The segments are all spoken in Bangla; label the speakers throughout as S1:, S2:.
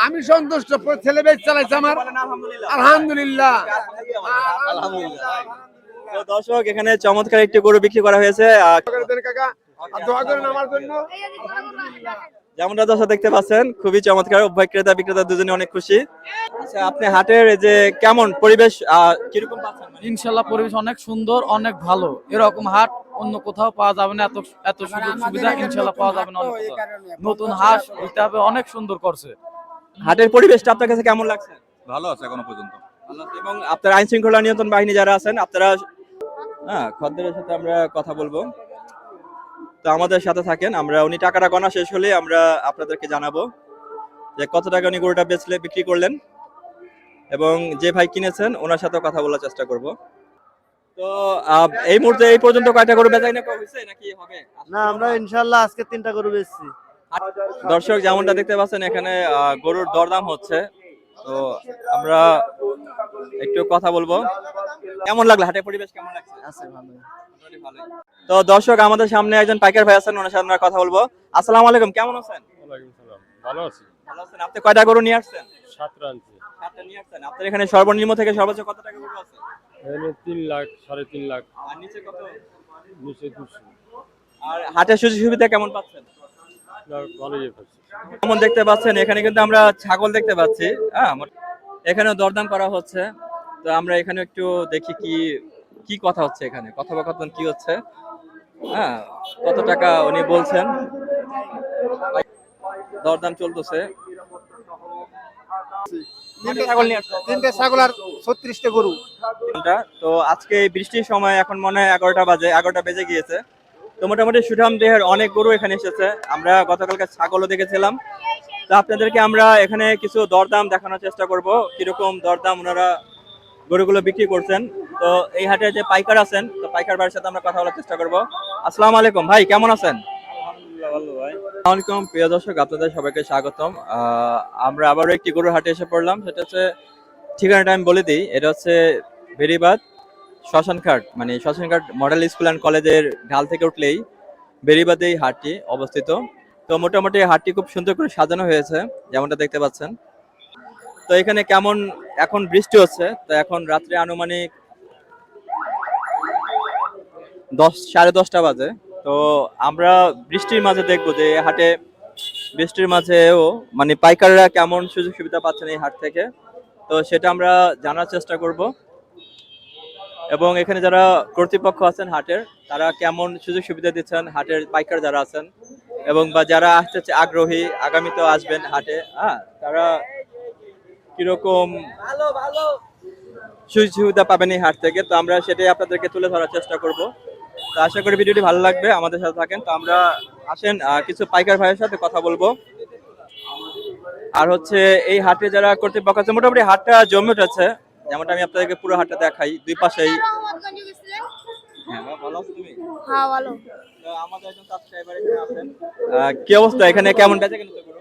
S1: আমি সন্তুষ্ট, ছেলে বেশ চালাইছে আমার, আলহামদুলিল্লাহ।
S2: তো দর্শক, এখানে চমৎকার একটি গরু বিক্রি করা হয়েছে।
S1: কাকা দোয়া করেন আমার জন্য।
S2: যেমনটা দর্শক দেখতে পাচ্ছেন, খুবই চমৎকার। উভয় ক্রেতা বিক্রেতা দুজনে অনেক খুশি। আচ্ছা, আপনি হাটের এই যে কেমন পরিবেশ কিরকম পাচ্ছেন?
S3: ইনশাল্লাহ পরিবেশ অনেক সুন্দর, অনেক ভালো। এরকম হাট অন্য কোথাও পাওয়া যাবে না, এত এত সুযোগ সুবিধা ইনশাল্লাহ পাওয়া যাবে না অন্য কোথাও। নতুন হাট হিসাবে অনেক সুন্দর করছে।
S2: হাটের পরিবেশটা আপনার কাছে কেমন লাগছে?
S4: ভালো আছে এখনো পর্যন্ত।
S2: ভালো আছে। এবং আপনার আইন শৃঙ্খলা নিয়ন্ত্রণ বাহিনী যারা আছেন, আপনারা খদ্দেরের সাথে আমরা কথা বলবো, তো আমাদের সাথে থাকেন। আমরা উনি টাকাটা গণা শেষ হলে আমরা আপনাদেরকে জানাবো যে কত টাকা উনি গরুটা বিক্রি করলেন, এবং যে ভাই কিনেছেন ওনার সাথে কথা বলার চেষ্টা করব। তো এই মুহূর্তে এই পর্যন্ত কয়টা গরু বেচা কিনা হয়েছে নাকি হবে?
S5: না, আমরা ইনশাআল্লাহ আজকে 3টা গরু বেচছি।
S2: দর্শক, যেমনটা দেখতে পাচ্ছেন, এখানে গরুর দরদাম হচ্ছে। তো আমরা একটু কথা বলবো। কেমন লাগলো হাটের পরিবেশ, কেমন লাগছে?
S5: আছে ভালো।
S2: তো দর্শক, আমাদের সামনে একজন পাইকার ভাই আছেন, ওনার সাথে আমরা কথা বলবো। আসসালামু আলাইকুম, কেমন আছেন?
S4: ওয়ালাইকুম সালাম, ভালো আছি।
S2: ভালো আছেন। আপনি কয়টা গরু নিয়ে আসছেন?
S4: 7টা আনছি।
S2: 7টা নিয়ে আসছেন। আপনার এখানে সর্বনিম্ন থেকে সর্বোচ্চ কত টাকা গরু আছে?
S4: এখানে 3 লাখ, 3.5 লাখ,
S2: আর নিচে কত?
S4: নিচে 200।
S2: আর হাটের সুযোগ সুবিধা কেমন পাচ্ছেন?
S4: ভালোই পাচ্ছি।
S2: যেমন দেখতে পাচ্ছেন, এখানে কিন্তু আমরা ছাগল দেখতে পাচ্ছি। এখানে দরদাম করা হচ্ছে। তো আমরা এখানে একটু দেখি কি কি কথা হচ্ছে, এখানে কথোপকথন কি হচ্ছে। কত টাকা উনি বলছেন, দরদাম চলতেছে।
S1: 3টে ছাগল আর 36টা গরু।
S2: তো আজকে এই বৃষ্টির সময়, এখন মনে হয় 11টা বেজে গিয়েছে। তো মোটামুটি সুঠাম দেহের অনেক গরু এখানে এসেছে। আমরা গতকালকে ছাগলও দেখেছিলাম। তো আপনাদেরকে আমরা এখানে কিছু দরদাম দেখানোর চেষ্টা করব, কিরকম দরদাম ওনারা গরুগুলো বিক্রি করছেন। তো এই হাটে যে পাইকার আছেন, তো পাইকার ভাইয়ের সাথে আমরা কথা বলার চেষ্টা করব। আসসালামু আলাইকুম ভাই, কেমন আছেন?
S4: আলহামদুলিল্লাহ ভালো ভাই।
S2: আসসালামু আলাইকুম প্রিয় দর্শক, আপনাদের সবাইকে স্বাগতম। আমরা আবারও একটি গরুর হাটে এসে পড়লাম। সেটা হচ্ছে, ঠিকানাটা আমি বলে দিই, এটা হচ্ছে বেরিবাদ শ্মশানঘাট, মানে শ্মশানঘাট মডেল স্কুল অ্যান্ড কলেজের ঢাল থেকে উঠলেই বেরিবাদে এই হাটটি অবস্থিত। তো মোটামুটি হাটটি খুব সুন্দর করে সাজানো হয়েছে, যেমনটা দেখতে পাচ্ছেন। তো এখানে কেমন, এখন বৃষ্টি হচ্ছে, তো এখন রাত্রে আনুমানিক 10, 10:30 বাজে। তো আমরা বৃষ্টির মাঝে দেখবো যে হাটে, বৃষ্টির মাঝেও মানে পাইকাররা কেমন সুযোগ সুবিধা পাচ্ছেন এই হাট থেকে, তো সেটা আমরা জানার চেষ্টা করব। এবং এখানে যারা কর্তৃপক্ষ আছেন হাটের, তারা কেমন সুযোগ সুবিধা দিচ্ছেন হাটের পাইকার যারা আছেন, এবং বা যারা আসতে আগ্রহী, আগামীতেও আসবেন হাটে, তারা কিরকম সুযোগ সুবিধা পাবেন এই হাট থেকে, তো আমরা সেটাই আপনাদেরকে তুলে ধরার চেষ্টা করব। তো আশা করি ভিডিওটি ভালো লাগবে, আমাদের সাথে থাকেন। তো আমরা আসেন কিছু পাইকার ভাইয়ের সাথে কথা বলবো। আর হচ্ছে এই হাটে যারা কর্তৃপক্ষ আছে, মোটামুটি হাটটা জমে উঠেছে। যেমনটা আমি আপনাদেরকে পুরো হাটটা দেখাই, দুই পাশেই। ভালো আছো তুমি?
S6: হ্যাঁ ভালো।
S2: তো আমাদের একজন সাবস্ক্রাইবার এখানে আছেন। কি অবস্থা, এখানে কেমন বেচা কেনা হচ্ছে?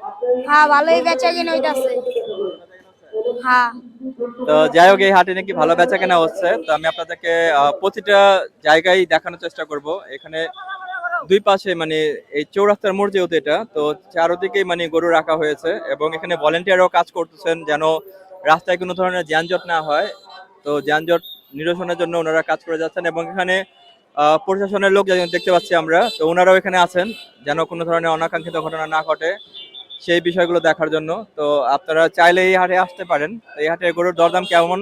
S6: হ্যাঁ ভালোই বেচা কিনা হইতাছে। হ্যাঁ।
S2: তো যাই হোক, এই হাটে নাকি ভালো বেচা কেনা হচ্ছে। তো আমি আপনাদেরকে প্রতিটা জায়গায় দেখানোর চেষ্টা করব। এখানে দুই পাশে, মানে এই চৌরাস্তার মোড় যেহেতু এটা, তো চারদিকেই মানে গরু রাখা হয়েছে, এবং এখানে ভলেন্টিয়ারও কাজ করতেছেন যেন রাস্তায় কোনো ধরনের যানজট না হয়। তো যানজট নিরসনের জন্য ওনারা কাজ করে যাচ্ছেন, এবং এখানে প্রশাসনের লোক দেখতে পাচ্ছি আমরা, তো ওনারাও এখানে আছেন যেন কোনো ধরনের অনাকাঙ্ক্ষিত ঘটনা না ঘটে, সেই বিষয়গুলো দেখার জন্য। তো আপনারা চাইলে এই হাটে আসতে পারেন। এই হাটে গরুর দরদাম কেমন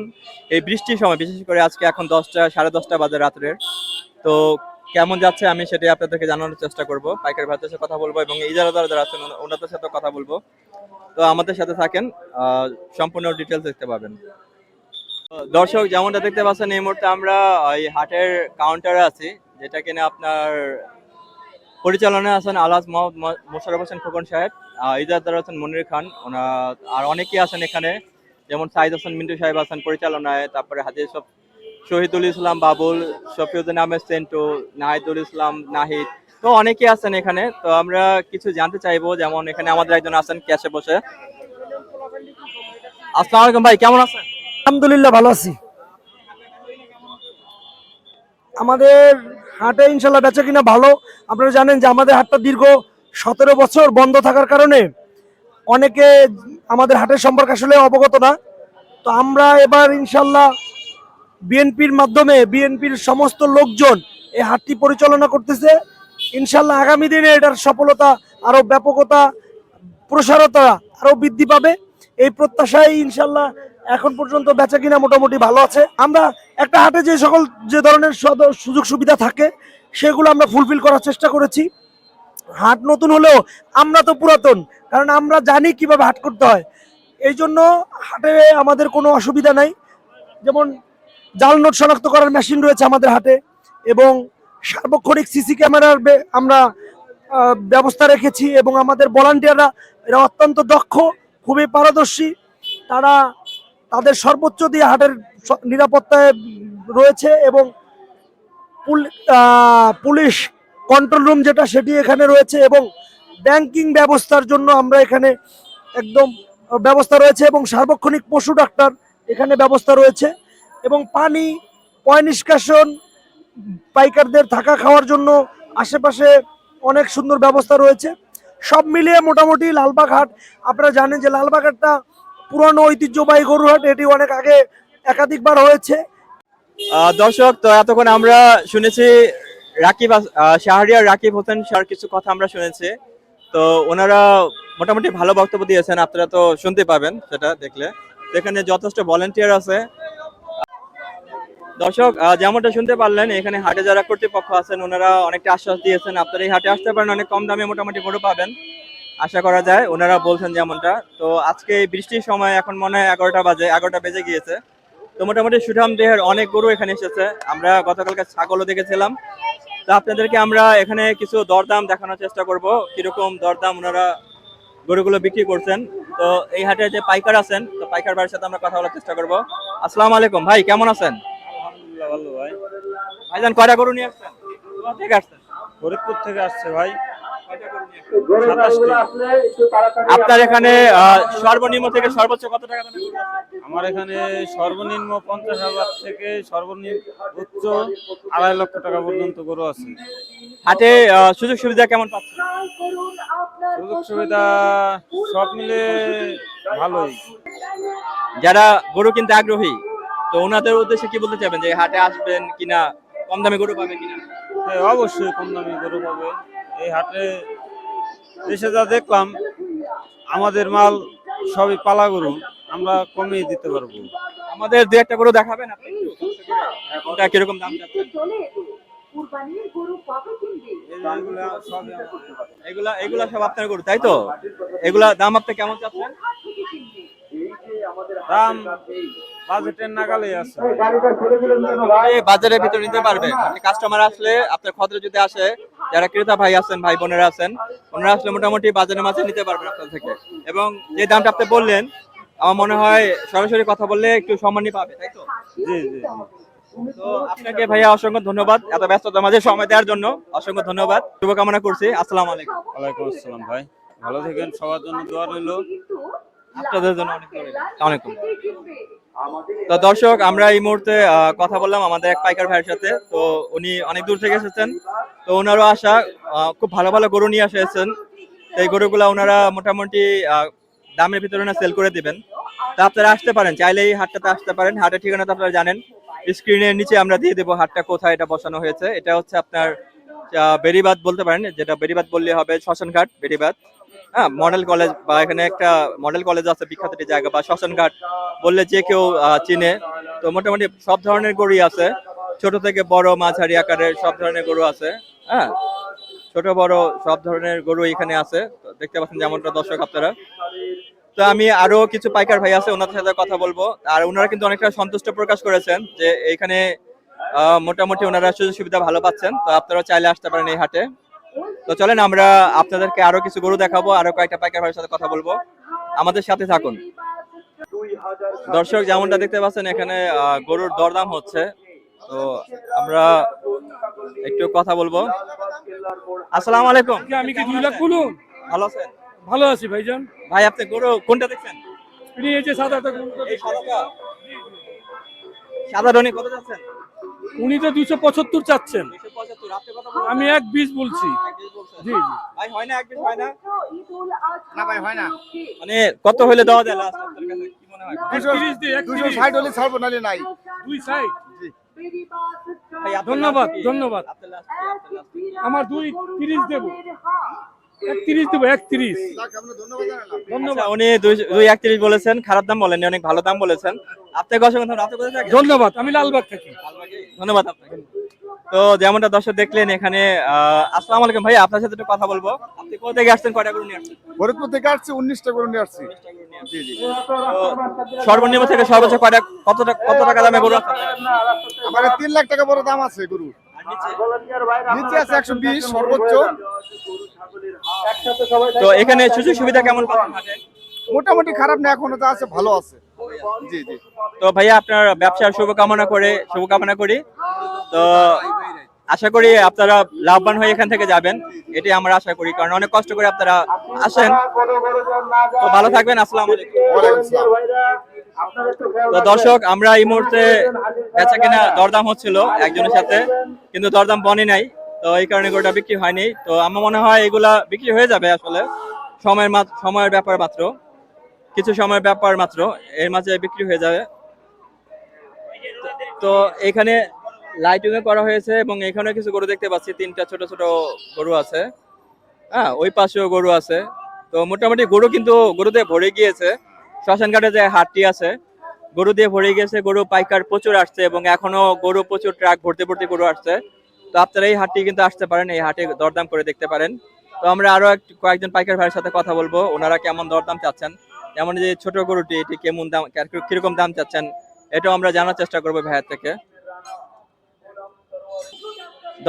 S2: এই বৃষ্টির সময়, বিশেষ করে আজকে এখন 10টা, 10:30 বাজে রাত্রের, তো কেমন যাচ্ছে আমি সেটাই আপনাদেরকে জানানোর চেষ্টা করব। পাইকারি ভাইদের সাথে কথা বলবো, এবং ইজারাদার যারা আছেন ওনাদের সাথে কথা বলবো। তো আমাদের সাথে থাকেন, সম্পূর্ণ ডিটেলস দেখতে পাবেন। দর্শক, যেমনটা দেখতে পাচ্ছেন, এই মুহূর্তে আমরা এই হাটের কাউন্টারে আছি, যেটা কিনা আপনার পরিচালনায় আছেন আলহাজ মোহাম্মদ মোশাররফ হোসেন খোকন সাহেব, ইজারাদার আছেন মনির খান, আর অনেকেই আছেন এখানে, যেমন সাইদ হাসান মিন্টু সাহেব আছেন পরিচালনায়, তারপরে হাজির শহীদুল ইসলাম বাবুল, শফিউদ্দিন আহমেদ সেন্টু, নাহিদুল ইসলাম নাহিদ, তো অনেকেই আছেন এখানে। তো আমরা কিছু জানতে চাইবো, যেমন এখানে আমাদের একজন আছেন ক্যাশে বসে। আসসালামু আলাইকুম ভাই, কেমন আছেন?
S7: আলহামদুলিল্লাহ ভালো আছি। আমাদের হাটে ইনশাল্লাহ বেচা কিনা ভালো। আপনারা জানেন যে আমাদের হাটটা দীর্ঘ 17 বছর বন্ধ থাকার কারণে অনেকে আমাদের হাটের সম্পর্কে আসলে অবগত না। তো আমরা এবার ইনশাল্লাহ বিএনপির মাধ্যমে বিএনপির সমস্ত লোকজন এই হাটটি পরিচালনা করতেছে। ইনশাল্লাহ আগামী দিনে এটার সফলতা আরো ব্যাপকতা প্রসারতা আরো বৃদ্ধি পাবে এই প্রত্যাশায় ইনশাল্লাহ এখন পর্যন্ত বেচা কিনা মোটামুটি ভালো আছে। আমরা একটা হাটে যে ধরনের সুযোগ সুবিধা থাকে সেগুলো আমরা ফুলফিল করার চেষ্টা করেছি। হাট নতুন হলেও আমরা তো পুরাতন, কারণ আমরা জানি কিভাবে হাট করতে হয়। এই জন্য হাটে আমাদের কোনো অসুবিধা নাই। যেমন জাল নোট শনাক্ত করার মেশিন রয়েছে আমাদের হাটে, এবং সার্বক্ষণিক সিসি ক্যামেরার আমরা ব্যবস্থা রেখেছি, এবং আমাদের ভলান্টিয়াররা এরা অত্যন্ত দক্ষ, খুবই পারদর্শী। তারা তাদের সর্বোচ্চ দিয়ে হাটের নিরাপত্তায় রয়েছে, এবং পুলিশ কন্ট্রোল রুম যেটা সেটি এখানে রয়েছে, এবং ব্যাংকিং ব্যবস্থার জন্য আমরা এখানে একদম ব্যবস্থা রয়েছে, এবং সার্বক্ষণিক পশু ডাক্তার এখানে ব্যবস্থা রয়েছে, এবং পানি পয় নিষ্কাশন পাইকারদের থাকা খাওয়ার জন্য আশেপাশে অনেক সুন্দর ব্যবস্থা রয়েছে। সব মিলিয়ে মোটামুটি লালবাগ হাট, আপনারা জানেন যে লালবাগ হাটটা পুরানো ঐতিহ্যবাহী গরুর হাট, এটি অনেক আগে একাধিকবার হয়েছে।
S2: দর্শক, তো এতক্ষণ আমরা শুনেছি শাহরিয়ার রাকিব হোসেন স্যার কিছু কথা আমরা শুনেছি। তো ওনারা মোটামুটি ভালো বক্তব্য দিয়েছেন, আপনারা তো শুনতে পাবেন সেটা দেখলে। এখানে যথেষ্ট ভলেন্টিয়ার আছে। দর্শক, যেমনটা শুনতে পারলেন, এখানে হাটে যারা কর্তৃপক্ষ আছেন ওনারা অনেকটা আশ্বাস দিয়েছেন আপনারা এই হাটে আসতে পারেন, অনেক কম দামে মোটামুটি গরু পাবেন আশা করা যায়, ওনারা বলছেন যেমনটা। তো আজকে এই বৃষ্টির সময় এখন মনে হয় 11টা বেজে গিয়েছে। তো মোটামুটি সুঠাম দেহের অনেক গরু এখানে এসেছে। আমরা গতকালকে ছাগলও দেখেছিলাম। তো আপনাদেরকে আমরা এখানে কিছু দরদাম দেখানোর চেষ্টা করব, কিরকম দরদাম ওনারা গরুগুলো বিক্রি করছেন। তো এই হাটে যে পাইকার আছেন, তো পাইকার ভাইয়ের সাথে আমরা কথা বলার চেষ্টা করব। আসসালামু আলাইকুম ভাই, কেমন আছেন?
S4: আলহামদুলিল্লাহ ভালো ভাই।
S2: ভাইজান কয়টা গরু নিয়ে আসছেন? কোথা থেকে আসছেন?
S4: ফরিদপুর থেকে আসছে ভাই।
S2: কয়টা গরু নিয়ে আসছেন? আপনার এখানে সর্বনিম্ন থেকে সর্বোচ্চ কত টাকা দামের গরু আছে?
S4: আমার এখানে সর্বনিম্ন 50,000 থেকে সর্বনিম্ন উচ্চ 2.5 লক্ষ টাকা পর্যন্ত গরু আছে।
S2: হাটে সুযোগ সুবিধা কেমন পাচ্ছেন?
S4: সুযোগ সুবিধা সব মিলে ভালোই।
S2: যারা গরু কিনতে আগ্রহী, তো ওনাদের উদ্দেশ্যে কি বলতে চাইবেন, যে হাটে আসবেন কিনা, কম দামে গরু পাবে কিনা?
S4: হ্যাঁ, অবশ্যই কম দামি গরু পাবে। এই হাটে এসে যা দেখলাম, আমাদের মাল সবই পালা গরু, আমরা কমিয়ে দিতে পারবো।
S2: আমাদের দু একটা গরু দেখাবেন আপনি একটু কষ্ট করে? কোনটা কিরকম দাম চাচ্ছেন? এগুলা সব আপনার গরু, তাই তো? এগুলা দাম আপনি কেমন চাচ্ছেন?
S4: দাম বাজেটের নাগালে আছে।
S2: এই বাজারের ভিতর নিতে পারবে, মানে কাস্টমার আসলে আপনার খদ্র যদি আসে, যারা ক্রেতা ভাই আছেন, ভাই বোনেরা আছেন, ওনারা আসলে মোটামুটি বাজারের মাঝে নিতে পারবেন আপনার থেকে। এবং যে দামটা আপনি বললেন, আমার মনে হয় সরাসরি কথা বললে একটু সম্মানই পাবে, তাই তো?
S4: জি জি।
S2: তো আপনাকে ভাইয়া অসংখ্য ধন্যবাদ, এত ব্যস্ততার মাঝে সময় দেওয়ার জন্য অসংখ্য ধন্যবাদ, শুভকামনা করছি। আসসালামু আলাইকুম।
S4: ওয়ালাইকুম আসসালাম ভাই, ভালো থাকেন, সবার জন্য দোয়া রইলো।
S2: আপনাদের জন্য অনেক অনেক। তো দর্শক, আমরা এই মুহূর্তে কথা বললাম আমাদের এক পাইকার ভাইয়ের সাথে। তো উনি অনেক দূর থেকে এসেছেন, তো ওনারও আশা খুব ভালো ভালো গরু নিয়ে এসেছেন। এই গরুগুলা ওনারা মোটামুটি দামের ভিতরে না সেল করে দিবেন। তা আপনারা আসতে পারেন, চাইলে এই হাটটাতে আসতে পারেন। হাটের ঠিকানা তো আপনারা জানেন, স্ক্রিনের নিচে আমরা দিয়ে দেবো হাটটা কোথায় এটা বসানো হয়েছে। এটা হচ্ছে আপনার বেরিবাদ বলতে পারেন, যেটা বেরিবাদ বললে হবে শ্মশানঘাট বেরিবাদ। হ্যাঁ, মডেল কলেজ বা এখানে একটা মডেল কলেজ আছে বিখ্যাত একটি জায়গা, বা শ্মশানঘাট বললে যে কেউ চিনে। তো মোটামুটি সব ধরনের গরুই আছে, ছোট থেকে বড় মাঝারি আকারের সব ধরনের গরু আছে। হ্যাঁ, ছোট বড় সব ধরনের গরু এখানে আছে, দেখতে পাচ্ছেন যেমনটা দর্শক আপনারা। তো আমি আরো কিছু পাইকার ভাই আছে, ওনাদের সাথে কথা বলবো। আর ওনারা কিন্তু অনেকটা সন্তুষ্ট প্রকাশ করেছেন যে এখানে মোটামুটি ওনারা সুযোগ সুবিধা ভালো পাচ্ছেন। তো আপনারা চাইলে আসতে পারেন এই হাটে। তো চলেন আমরা আপনাদেরকে আরো কিছু গরু দেখাবো, আরো কয়েকটা পাইকার ভাইয়ের সাথে কথা বলবো, আমাদের সাথে থাকুন। দর্শক, যেমনটা দেখতে পাচ্ছেন এখানে গরুর দরদাম হচ্ছে, তো আমরা একটু কথা বলবো। আসসালামু আলাইকুম।
S8: আমি কি 2 লাখ বলুন?
S2: ভালো আছেন?
S8: ভালো আছি ভাইজান।
S2: ভাই আপনি গরু কোনটা দেখছেন?
S8: এই যে সাদাটা
S2: এই সাদাটা, সাদা রনি কত যাচ্ছেন?
S8: উনি তো 275 চাচ্ছেন,
S2: 275, আপনি কত বলছেন?
S8: আমি 120 বলছি।
S2: 120 বলছেন।
S8: জি জি।
S2: ভাই হয় না, 120 হয় না?
S1: না ভাই হয় না।
S2: মানে কত হলে দেওয়া যায় লাস্ট আপনার কাছে কি মনে হয়?
S8: 31 দিয়ে 31।
S1: 260 হলে ছাড়বো, নাহলে নাই।
S8: দুই সাইড।
S2: ভাই আপনার
S8: ধন্যবাদ,
S2: last কি?
S8: ধন্যবাদ।
S2: আপনার last কি? আপনার last কি?
S8: আমার 230 দেব, 31 দেব, 31।
S1: যাক, আমরা ধন্যবাদ জানালাম।
S8: ধন্যবাদ,
S2: আচ্ছা, উনি 231 বলেছেন, খারাপ দাম বলেননি, অনেক ভালো দাম বলেছেন। আপনাকে অসংখ্য ধন্যবাদ। আপনি কোথায় থাকেন?
S8: ধন্যবাদ। আমি লালবাগ থাকি।
S2: ধন্যবাদ আপনাকে। তো যেমনটা দর্শক দেখলেন এখানে আসসালামু আলাইকুম ভাই, আপনার সাথে একটু কথা বলবো। আপনি কোথা থেকে আসছেন, কয়টা গরু নিয়ে আসছেন?
S1: ফরিদপুর থেকে আসছি, 19টা গরু নিয়ে আসছি। জি জি।
S2: তো সর্বনিম্ন থেকে সর্বোচ্চ কত টাকা দামে গরু আছে?
S1: আমার 3 লাখ টাকা বড় দাম আছে গরু।
S2: আর নিচে?
S1: নিচে আছে 120 সর্বোচ্চ।
S2: তো এখানে সুযোগ সুবিধা কেমন পাচ্ছেন হাটে?
S1: মোটামুটি খারাপ না, এখনো তো আছে, ভালো আছে। জি জি।
S2: তো ভাইয়া আপনার ব্যবসার শুভকামনা করি। তো আশা করি আপনারা লাভবান হয়ে এখান থেকে যাবেন, এটাই আমরা আশা করি, কারণ অনেক কষ্ট করে আপনারা আসেন। তো ভালো থাকবেন, আসসালামু আলাইকুম।
S1: ওয়ালাইকুম আসসালাম।
S2: তো দর্শক, আমরা এই মুহূর্তে বেচা কেনা দরদাম হচ্ছিল একজনের সাথে, কিন্তু দরদাম বনে নাই, তো এই কারণে গরুটা বিক্রি হয়নি। তো আমার মনে হয় এগুলা বিক্রি হয়ে যাবে, আসলে সময়ের ব্যাপার মাত্র, কিছু সময়ের ব্যাপার মাত্র, এর মাঝে বিক্রি হয়ে যাবে। তো এখানে লাইটিং করা হয়েছে এবং এখানে কিছু গরু দেখতে পাচ্ছি, 3টা ছোট ছোট গরু আছে, হ্যাঁ ওই পাশেও গরু আছে। তো মোটামুটি গরু কিন্তু গরুতে ভরে গিয়েছে, শ্মশানঘাটে যে হাটটি আছে গরু দিয়ে ভরে গিয়েছে, গরু পাইকার প্রচুর আসছে এবং এখনো গরু প্রচুর ট্রাক ভর্তি ভর্তি গরু আসছে। তো আপনারা এই হাটটি কিন্তু আসতে পারেন, এই হাটে দরদাম করে দেখতে পারেন। তো আমরা আরো কয়েকজন পাইকার ভাইয়ের সাথে কথা বলবো, ওনারা কেমন দরদাম চাচ্ছেন, যেমন যে ছোট গরুটি এটি কেমন দাম, কিরকম দাম চাচ্ছেন, এটাও আমরা জানার চেষ্টা করবো ভাইয়ের থেকে।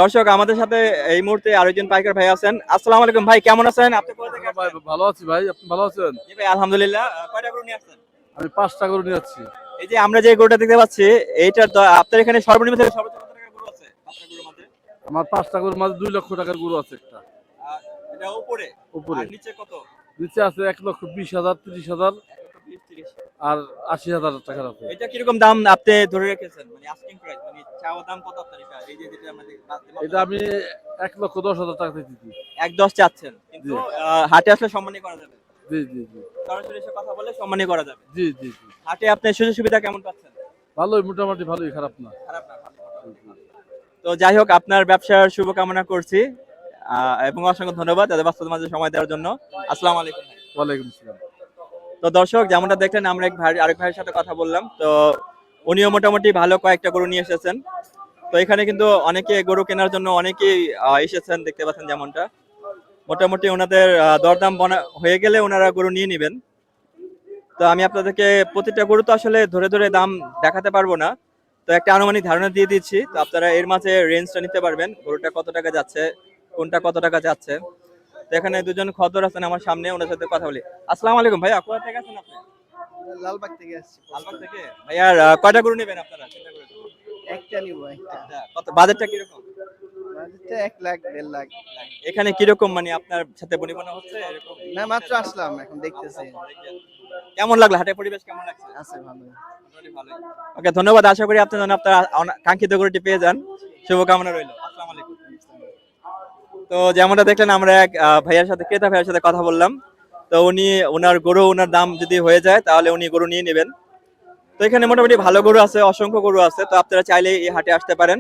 S2: দর্শক, আমাদের সাথে এই মুহূর্তে আরেকজন পাইকার ভাই আছেন। আসসালামু আলাইকুম ভাই, কেমন আছেন? আপনি কোথা থেকে আসছেন?
S5: ভালো আছি ভাই, আপনি ভালো আছেন?
S2: জি ভাই, আলহামদুলিল্লাহ। কয়টা গরু নিয়ে আসছেন?
S5: আমি 5টা গরু নিয়ে যাচ্ছি।
S2: এই যে আমরা যে গরুটা দেখতে পাচ্ছি, এইটার আপনার এখানে সর্বনিম্ন থেকে সর্বোচ্চ কত টাকার গরু আছে আপনার গরুর মধ্যে?
S5: আমার 5টা গরুর মাঝে 2 লক্ষ টাকার গরু আছে একটা।
S2: এটা উপরে
S5: উপরে।
S2: আর নিচে কত?
S5: নিচে আছে 1,20,000, 30,000 আর 80,000 টাকার আছে।
S2: এটা কিরকম দাম আপনি ধরে রেখেছেন, মানে আস্কিং প্রাইস, মানে চাওয়া দাম কত আপনার? এটা এই যে যেটা আমাদের
S5: এটা আমি 1,10,000 টাকা দিচ্ছি।
S2: 1.10 চাচ্ছেন, কিন্তু হাটে আসলে সম্মানই করা যাবে,
S5: জি জি জি
S2: সরাসরি এসে কথা বলে সম্মানই করা যাবে।
S5: জি জি জি।
S2: হাটে আপনি সুযোগ সুবিধা কেমন পাচ্ছেন?
S5: ভালোই, মোটামুটি ভালোই, খারাপ না।
S2: খারাপ না, ভালো। তো যাই হোক, আপনার ব্যবসার শুভকামনা করছি এবং অসংখ্য ধন্যবাদ এত ব্যস্ততার মাঝে সময় দেওয়ার জন্য। আসসালামু আলাইকুম।
S5: ওয়ালাইকুম আসসালাম।
S2: তো দর্শক, যেমনটা দেখলেন আমরা আরেক ভাইয়ের সাথে কথা বললাম, তো উনিও মোটামুটি ভালো কয়েকটা গরু নিয়ে এসেছেন। তো এখানে কিন্তু অনেকে গরু কেনার জন্য অনেকেই এসেছেন, দেখতে পাচ্ছেন যেমনটা। মোটামুটি ওনাদের দরদাম হয়ে গেলে ওনারা গরু নিয়ে নেবেন। তো আমি আপনাদেরকে প্রতিটা গরু তো আসলে ধরে ধরে দাম দেখাতে পারবো না, তো একটা আনুমানিক ধারণা দিয়ে দিচ্ছি, তো আপনারা এর মাঝে রেঞ্জটা নিতে পারবেন, গরুটা কত টাকা যাচ্ছে, কোনটা কত টাকা যাচ্ছে। তো এখানে দুজন খদ্দর আছেন আমার সামনে, ওনার সাথে কথা বলি। আসসালামু আলাইকুম ভাইয়া, কোথা থেকে আছেন আপনি?
S5: লালবাগ থেকে আসছি।
S2: লালবাগ থেকে। ভাইয়া কয়টা গরু নেবেন আপনারা, চিন্তা করে?
S5: একটা নিব, একটা।
S2: কত বাজেটটা কিরকম?
S5: বাজেটটা 1 লাখ 1.5 লাখ।
S2: এখানে কিরকম, মানে আপনার সাথে বনিবনা হচ্ছে এরকম?
S5: না, মাত্র আসলাম, এখন দেখতেছি।
S2: কেমন লাগলো, হাটের পরিবেশ কেমন লাগছে?
S5: আছে ভালো।
S2: ওকে, ধন্যবাদ। আশা করি আপনি যেন আপনার কাঙ্ক্ষিত গরুটি পেয়ে যান, শুভকামনা রইল। আসসালামু আলাইকুম। তো যেমনটা দেখলেন আমরা এক ক্রেতা ভাইয়ের সাথে কথা বললাম, তো উনি ওনার দাম যদি হয়ে যায় তাহলে উনি গরু নিয়ে নেবেন। তো এখানে মোটামুটি ভালো গরু আছে, অসংখ্য গরু আছে, তো আপনারা চাইলে এই হাটে আসতে পারেন।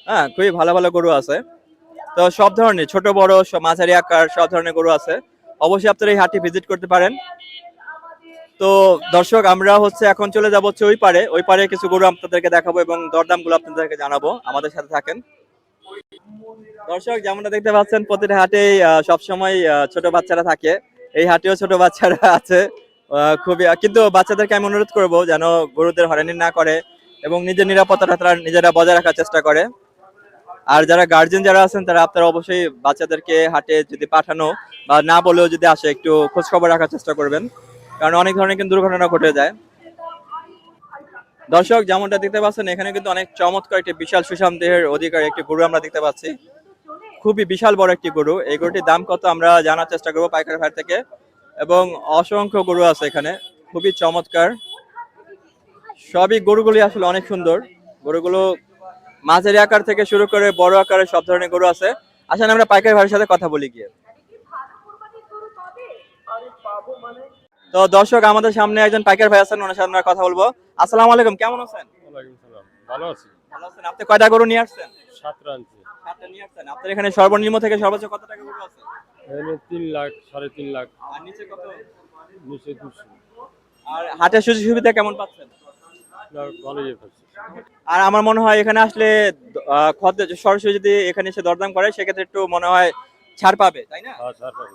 S2: হ্যাঁ, খুবই ভালো ভালো গরু আছে, তো সব ধরনের ছোট বড় মাঝারি আকার সব ধরনের গরু আছে। অবশ্যই আপনারা এই হাটে ভিজিট করতে পারেন। তো দর্শক, আমরা এখন চলে যাব ওই পারে কিছু গরু আপনাদেরকে দেখাবো এবং দরদামগুলো আপনাদেরকে জানাবো, আমাদের সাথে থাকেন। দর্শক, যেমনটা দেখতে পাচ্ছেন প্রতিটা হাটেই সবসময় ছোট বাচ্চারা থাকে, এই হাটেও ছোট বাচ্চারা আছে খুবই, কিন্তু বাচ্চাদেরকে আমি অনুরোধ করবো যেন গরুদের হয়রানি না করে এবং নিজের নিরাপত্তাটা তারা নিজেরা বজায় রাখার চেষ্টা করে। আর যারা গার্জিয়ান যারা আছেন তারা আপনারা অবশ্যই বাচ্চাদেরকে হাটে যদি পাঠানো বা না বলেও যদি আসে, একটু খোঁজ খবর রাখার চেষ্টা করবেন, কারণ অনেক ধরনের কিন্তু দুর্ঘটনা ঘটে যায়। দর্শক, যেমনটা দেখতে পাচ্ছেন এখানে কিন্তু অনেক চমৎকার একটি বিশাল সুষম দেহের অধিকারী একটি গরু আমরা দেখতে পাচ্ছি, খুবই বিশাল বড় একটি গরু। এই গরুটির দাম কত আমরা জানার চেষ্টা করবো পাইকারি ভাই থেকে, এবং অসংখ্য গরু আছে এখানে, খুবই চমৎকার। সবই গরুগুলি আসলে অনেক সুন্দর, গরুগুলো মাঝারি আকার থেকে শুরু করে বড় আকারের সব ধরনের গরু আছে। আসেন আমরা পাইকারি ভাইয়ের সাথে কথা বলি গিয়ে। তো দর্শক, আমাদের সামনে একজন পাইকার ভাই আছেন, ওনার সাথে আমরা কথা বলবো। আসসালামু আলাইকুম, কেমন আছেন?
S5: ওয়ালাইকুম সালাম, ভালো আছি।
S2: ভালো আছেন। আপনি কয়টা গরু নিয়ে আসছেন?
S5: 7 আনছি।
S2: 7টা নিয়ে আসছেন। আপনার এখানে সর্বনিম্ন থেকে সর্বোচ্চ কত টাকা গরু আছে?
S5: এখানে 3 লাখ, 3.5 লাখ,
S2: আর নিচে কত?
S5: নিচে 200।
S2: আর হাটের সুযোগ সুবিধা কেমন পাচ্ছেন?
S5: ভালোই পাচ্ছি।
S2: আর আমার মনে হয় এখানে আসলে খদ্দের সরাসরি যদি এখানে এসে দরদাম করে সেক্ষেত্রে একটু মনে হয় ছাড় পাবে, তাই না?
S5: হ্যাঁ, ছাড় পাবেন।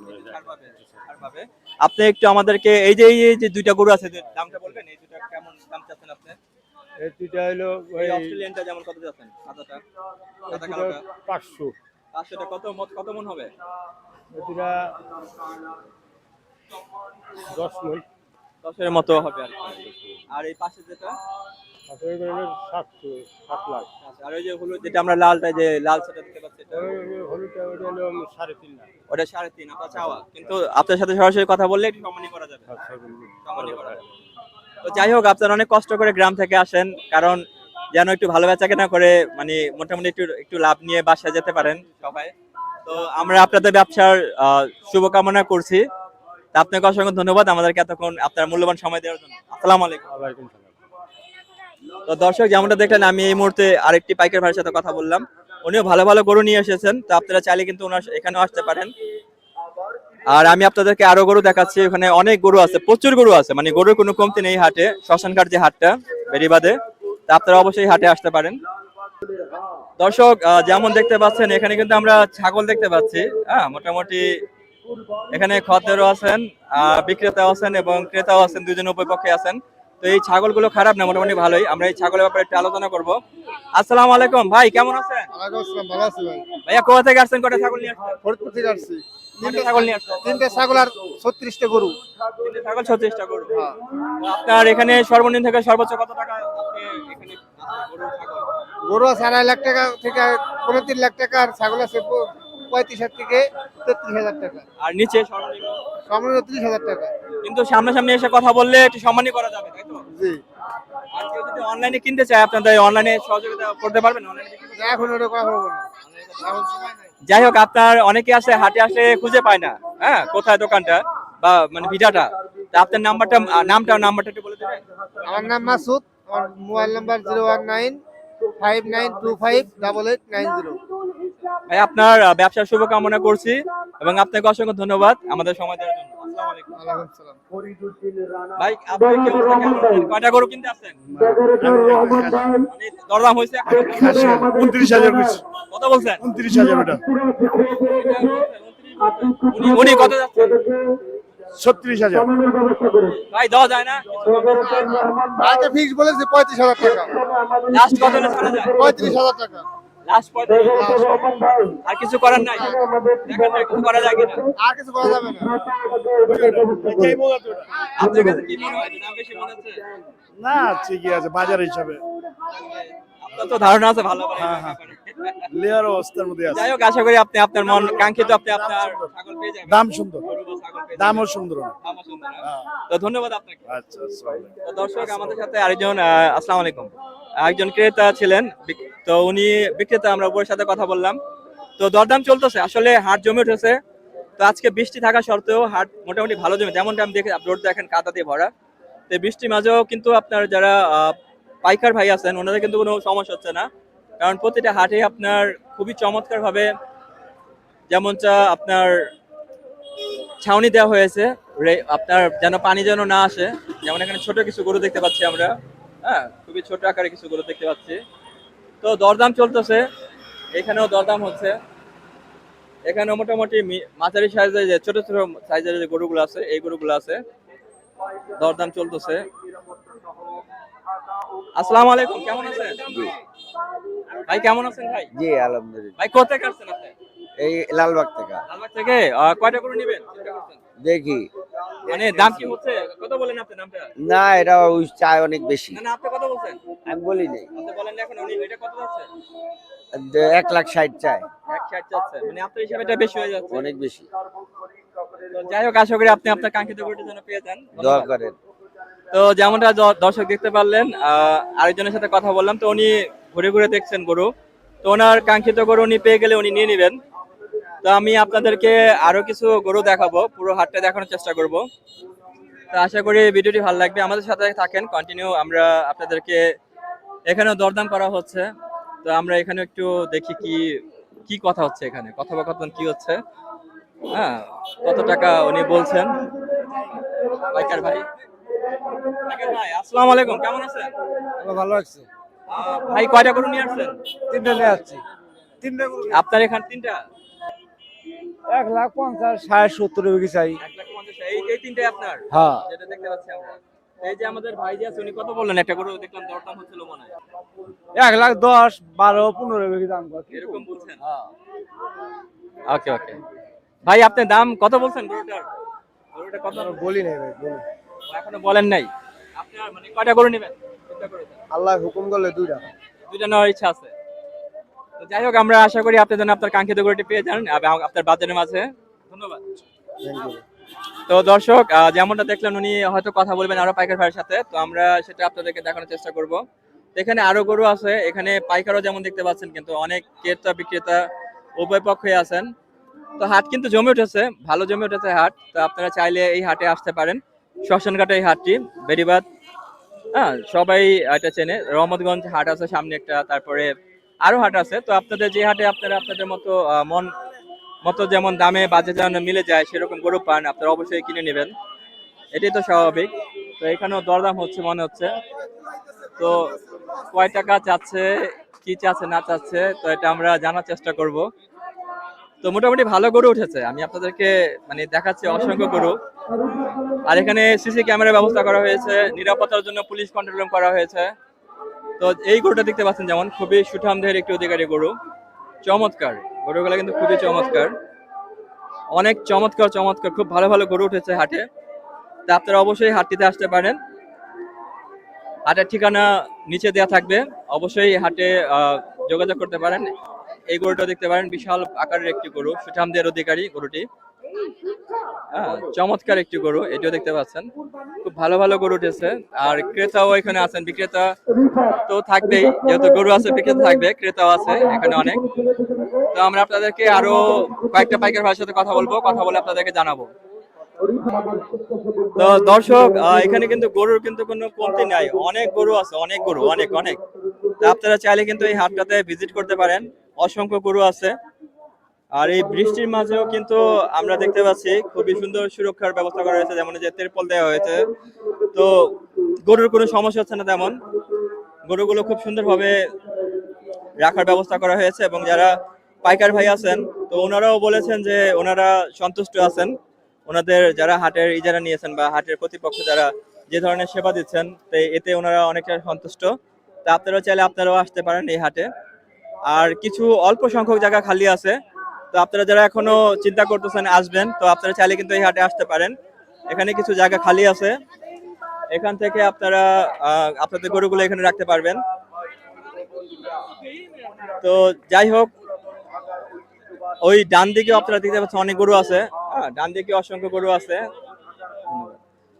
S2: ছাড় পাবে। আপনি একটু আমাদেরকে এই যে দুইটা গরু আছে, দামটা বলবেন? এই দুইটা কেমন দাম চাচ্ছেন আপনি?
S5: এই দুইটা হলো
S2: এই অস্ট্রেলিয়ানটা যেমন কত চাচ্ছেন? সাদাটা, সাদা কালোটা
S5: 500।
S2: 500 টা কত মন হবে?
S5: এই দুইটা 10 মণ।
S2: 10 এর মতো হবে আর কি। আর এই পাশে যেটা
S5: আসলে হলো 7 লাখ।
S2: আচ্ছা, আর ওই যে হলুদ যেটা আমরা লালটা, যে লাল সেটা দেখতে পাচ্ছি, এটা
S5: হলুদটা ওটা হলো 3.5 লাখ।
S2: ওটা 3.5 আপনার চাওয়া, কিন্তু আপনার সাথে সরাসরি কথা বললে একটু সম্মানী করা যাবে। সম্মানী করা যাবে। তো যাই হোক, আপনারা অনেক কষ্ট করে গ্রাম থেকে আসেন, কারণ যেন একটু ভালো বেচা কেনা করে মানে মোটামুটি একটু লাভ নিয়ে বাসায় যেতে পারেন সবাই। তো আমরা আপনাদের ব্যবসার শুভকামনা করছি। তা আপনাকে অসংখ্য ধন্যবাদ আমাদেরকে এতক্ষণ আপনার মূল্যবান সময় দেওয়ার জন্য। আসসালামু আলাইকুম।
S5: ওয়ালাইকুম সালাম।
S2: তো দর্শক, যেমনটা দেখলেন, আমি এই মুহূর্তে আরেকটি পাইকার ভাইয়ের সাথে কথা বললাম। উনিও ভালো ভালো গরু নিয়ে এসেছেন, তো আপনারা চাইলে কিন্তু ওনার এখানেও আসতে পারেন। আর আমি আপনাদেরকে আরো গরু দেখাচ্ছি। ওখানে অনেক গরু আছে, প্রচুর গরু আছে, মানে গরুর কোনো কমতি নেই হাটে। শ্মশানঘাট যে হাটটা বেরিবাদে, তা আপনারা অবশ্যই হাটে আসতে পারেন। দর্শক, যেমন দেখতে পাচ্ছেন এখানে কিন্তু আমরা ছাগল দেখতে পাচ্ছি। মোটামুটি এখানে খদ্দেরও আছেন, বিক্রেতাও আছেন এবং ক্রেতাও আছেন, দুজন উভয় পক্ষে আছেন। তো এই ছাগলগুলো খারাপ না, মোটামুটি ভালোই। আমরা এই ছাগলের ব্যাপারে একটু আলোচনা করব। আসসালামু আলাইকুম ভাই, কেমন আছেন?
S1: ওয়ালাইকুম আসসালাম, ভালো আছি ভাই।
S2: ভাইয়া কোথা থেকে আসছেন? কয়টা ছাগল নিয়ে আসছেন?
S1: ফরিদপুর থেকে আসছি।
S2: কয়টা ছাগল নিয়ে আসছেন?
S1: 3টে ছাগল আর 36টা গরু।
S2: 3টে ছাগল 36টা গরু। তো আপনার এখানে সর্বনিম্ন থেকে সর্বোচ্চ কত টাকা আপনি এখানে গরু ছাগল?
S1: গরু আছে 2.5 লাখ টাকা থেকে 3 লাখ টাকা, আর ছাগল আছে 35,000 থেকে 33,000 টাকা।
S2: আর নিচে সর্বনিম্ন?
S1: সর্বনিম্ন 30,000 টাকা।
S2: কিন্তু সামনাসামনি এসে কথা বললে একটু সম্মানই করা যাবে, তাই তো?
S1: জি।
S2: আর কেউ যদি অনলাইনে কিনতে চায়, আপনাদের অনলাইনে সহযোগিতা করতে পারবেন?
S1: এখন ওটা করা হবে না, এখন সময় নাই।
S2: যাই হোক, আপনার অনেকে আছে হাটে আসলে খুঁজে পায় না, কোথায় দোকানটা বা মানে ভিটাটা। তা আপনার নাম্বারটা একটু বলে দেবেন?
S1: আমার নাম মাসুদ, আমার মোবাইল নাম্বার 01959258890।
S2: ভাই, আপনার ব্যবসার শুভকামনা করছি এবং আপনাকে অসংখ্য ধন্যবাদ আমাদের সময় দেওয়ার জন্য। আসসালামু আলাইকুম।
S1: ওয়ালাইকুম সালাম।
S2: ভাই, আপনি কয়টা গরু কিনতে আসছেন? মানে দরদাম হয়েছে?
S5: 29,000 কইছি।
S2: কত বলছেন?
S5: 29,000 এটা।
S2: উনি কত যাচ্ছেন?
S5: 36,000।
S2: ভাই, দেওয়া যায় না?
S1: আগে ফিক্স বলেছে 35,000 টাকা।
S2: লাস্ট কত হলে ছাড়া যায়?
S1: 35,000 টাকা।
S2: লাস্ট 35,000। আর কিছু করার নাই? দেখেন না কিছু করা যায় কিনা।
S1: আর কিছু করা যাবে না।
S2: আপনার কাছে কি মনে হয়, দাম বেশি মনে হচ্ছে?
S5: না, ঠিকই আছে বাজার হিসাবে।
S2: আপনার তো ধারণা আছে ভালো করে।
S5: লেয়ার অবস্থার মধ্যে আছে।
S2: যাই হোক, আশা করি আপনি আপনার মন কাঙ্ক্ষিত আপনার ছাগল পেয়ে যাবেন।
S5: দাম সুন্দর,
S2: গরু বা ছাগল পেয়ে যাবেন।
S5: দামও সুন্দর।
S2: দামও সুন্দর, হ্যাঁ? তো ধন্যবাদ আপনাকে।
S5: আচ্ছা, আসসালামু আলাইকুম।
S2: তো দর্শক, আমাদের সাথে আরেকজন আসসালামু আলাইকুম, একজন ক্রেতা ছিলেন। তো উনি বিক্রেতা, আমরা ওর সাথে কথা বললাম। তো দরদাম চলতেছে, আসলে হাট জমে উঠেছে। তো আজকে বৃষ্টি থাকা সত্ত্বেও হাট মোটামুটি ভালো জমে, যেমনটা আমি দেখে রোড দেখেন কাদা দিয়ে ভরা। তো বৃষ্টির মাঝেও কিন্তু আপনার যারা পাইকার ভাই আছেন, ওনাদের কিন্তু কোনো সমস্যা হচ্ছে না, কারণ প্রতিটা হাটে আপনার খুবই চমৎকার ভাবে যেমনটা আপনার ছাউনি দেওয়া হয়েছে, আপনার যেন পানি যেন না আসে। যেমন এখানে ছোট কিছু গরু দেখতে পাচ্ছি আমরা, খুবই ছোট আকারে কিছু গরু দেখতে পাচ্ছি। তো দরদাম চলতেছে, এখানেও দরদাম হচ্ছে। এখানে মোটামুটি মাঝারি সাইজের যে ছোট ছোট সাইজের যে গরুগুলো আছে, এই গরুগুলো আছে, দরদাম চলতেছে। আসসালামু আলাইকুম, কেমন আছেন ভাই? কেমন আছেন ভাই?
S9: জি আলহামদুলিল্লাহ।
S2: ভাই, কোথা থেকে আসছেন আপনি?
S9: এই লালবাগ থেকে।
S2: লালবাগ থেকে? কয়টা গরু নেবেন চিন্তা করছেন?
S9: দেখি
S2: মানে দাম কি হচ্ছে? কত বলেন আপনি নামটা?
S9: না, এটা ওই চায় অনেক বেশি।
S2: না, আপনি কত বলছেন?
S9: আমি বলি নাই।
S2: আপনি বলেন না এখন, উনি এটা কত যাচ্ছে?
S9: 1,60,000 চায়।
S2: 160 যাচ্ছে, মানে আপনার হিসাবে এটা বেশি হয়ে যাচ্ছে।
S9: অনেক বেশি।
S2: তো যাই হোক, আশা করি আপনি আপনার কাঙ্ক্ষিত গরুটির জন্য পেয়ে যান।
S9: দোয়া করেন।
S2: তো যেমনটা দর্শক দেখতে পারলেন, আরেকজনের সাথে কথা বললাম। তো উনি ঘুরে ঘুরে দেখছেন গরু, তো ওনার কাঙ্ক্ষিত গরু উনি পেয়ে গেলে উনি নিয়ে নেবেন। তো আমি আপনাদেরকে আরো কিছু গরু দেখাবো, পুরো হাটটা দেখানোর চেষ্টা করব। তো আশা করি ভিডিওটি ভালো লাগবে, আমাদের সাথে থাকেন কন্টিনিউ। আমরা আপনাদেরকে এখানেও দরদাম করা হচ্ছে, তো আমরা এখানে একটু দেখি কি কি কথা হচ্ছে, এখানে কথোপকথন কি হচ্ছে। হ্যাঁ, কত টাকা উনি বলছেন। পাইকার ভাই, পাইকার ভাই আসসালামু আলাইকুম, কেমন আছেন?
S1: ভালো লাগছে।
S2: ভাই কয়টা গরু নিয়ে আসছেন?
S1: 3টা নিয়ে আসছি। 3টা
S2: আপনার এখানে 3টা?
S1: 1,50,000 60 70 বেশি চাই।
S2: 1,50,000। এই 3টাই আপনার?
S1: হ্যাঁ।
S2: যেটা দেখতে পাচ্ছি আমরা। এই যে আমাদের ভাই যে আছে উনি কত বললেন? একটা গরু দেখলাম দরদাম হচ্ছিল মনে হয়।
S1: 1,10,000 12 15 বেশি দাম কত?
S2: এরকম বলছেন?
S1: হ্যাঁ।
S2: ওকে ওকে। ভাই আপনি দাম কত বলছেন গরুটার? গরুটা কত?
S1: বলি নাই ভাই, বলি।
S2: এখনো বলেন নাই। আপনার মানে কয়টা গরু নেবেন? চিন্তা করেছেন?
S1: আল্লাহ হুকুম করলে 2টা।
S2: 2টা নেওয়ার ইচ্ছা আছে। তো যাই হোক, আমরা আশা করি আপনি যেন আপনার কাঙ্ক্ষিত গরুটি পেয়ে যান এবং আপনার বাজারের মাঝে। ধন্যবাদ। তো দর্শক, যেমনটা দেখলেন উনি হয়তো কথা বলবেন আরো পাইকার ভাইয়ের সাথে, তো আমরা সেটা আপনাদেরকে দেখানোর চেষ্টা করব। এখানে আরো গরু আছে, এখানে পাইকারও যেমন দেখতে পাচ্ছেন, কিন্তু অনেক ক্রেতা বিক্রেতা উভয় পক্ষে আছেন। তো হাট কিন্তু জমে উঠেছে, ভালো জমে উঠেছে হাট। তো আপনারা চাইলে এই হাটে আসতে পারেন। শ্মশানঘাটে এই হাটটি, বেরিবাদ। হ্যাঁ, সবাই এটা চেনে। রহমতগঞ্জ হাট আছে সামনে একটা, তারপরে আরো হাট আছে। তো আপনাদের যে হাটে আপনারা আপনাদের মতো মন মতো যেমন দামে বাজেট যেন মিলে যায় সেরকম গরু পান, আপনারা অবশ্যই কিনে নেবেন, এটাই তো স্বাভাবিক। তো এখানেও দরদাম হচ্ছে মনে হচ্ছে। তো কয় টাকা চাচ্ছে, কি চাচ্ছে না চাচ্ছে, তো এটা আমরা জানার চেষ্টা করব। তো মোটামুটি ভালো গরু উঠেছে, আমি আপনাদেরকে মানে দেখাচ্ছি অসংখ্য গরু। আর এখানে সিসি ক্যামেরার ব্যবস্থা করা হয়েছে, নিরাপত্তার জন্য পুলিশ কন্ট্রোল রুম করা হয়েছে। তো এই গরুটা দেখতে পাচ্ছেন যেমন খুবই সুঠামদেহের একটি অধিকারী গরু, চমৎকার গরুগুলো কিন্তু খুবই চমৎকার, অনেক চমৎকার চমৎকার, খুব ভালো ভালো গরু উঠেছে হাটে। তা আপনারা অবশ্যই হাটটিতে আসতে পারেন। হাটের ঠিকানা নিচে দেওয়া থাকবে, অবশ্যই হাটে যোগাযোগ করতে পারেন। এই গরুটা দেখতে পারেন, বিশাল আকারের একটি গরু, সুঠামদের অধিকারী গরুটি। হ্যাঁ, চমৎকার একটি গরু, এটিও দেখতে পাচ্ছেন। খুব ভালো ভালো গরু উঠেছে। আর ক্রেতাও এখানে আছেন, বিক্রেতা তো থাকবেই, যেহেতু গরু আছে বিক্রেতা থাকবে, ক্রেতাও আছে এখানে অনেক। তো আমরা আপনাদেরকে আরো কয়েকটা পাইকার ভাইয়ের সাথে কথা বলবো, কথা বলে আপনাদেরকে জানাবো। তো দর্শক, এখানে কিন্তু গরুর কিন্তু কোনো কমতি নাই, অনেক গরু আছে, অনেক গরু, অনেক অনেক। আপনারা চাইলে কিন্তু এই হাটটাতে ভিজিট করতে পারেন, অসংখ্য গরু আছে। আর এই বৃষ্টির মাঝেও কিন্তু আমরা দেখতে পাচ্ছি খুবই সুন্দর সুরক্ষার ব্যবস্থা করা হয়েছে, যেমন যে তেরপল দেওয়া হয়েছে। তো গরুর কোনো সমস্যা হচ্ছে না তেমন, গরুগুলো খুব সুন্দরভাবে রাখার ব্যবস্থা করা হয়েছে। এবং যারা পাইকার ভাই আছেন, তো ওনারাও বলেছেন যে ওনারা সন্তুষ্ট আছেন, ওনাদের যারা হাটের ইজারা নিয়েছেন বা হাটের কর্তৃপক্ষ যারা যে ধরনের সেবা দিচ্ছেন, তো এতে ওনারা অনেকটা সন্তুষ্ট। তা আপনারা চাইলে আপনারাও আসতে পারেন এই হাটে। আর কিছু অল্প সংখ্যক জায়গা খালি আছে, তো আপনারা যারা এখনো চিন্তা করতেছেন আসবেন, তো আপনারা চাইলে কিন্তু এই হাটে আসতে পারেন। এখানে কিছু জায়গা খালি আছে, এখান থেকে আপনারা আপনাদের গরুগুলো এখানে রাখতে পারবেন। তো যাই হোক, ওই ডান দিকে আপনারা দেখতে পাচ্ছেন অনেক গরু আছে। হ্যাঁ, ডান দিকে অসংখ্য গরু আছে,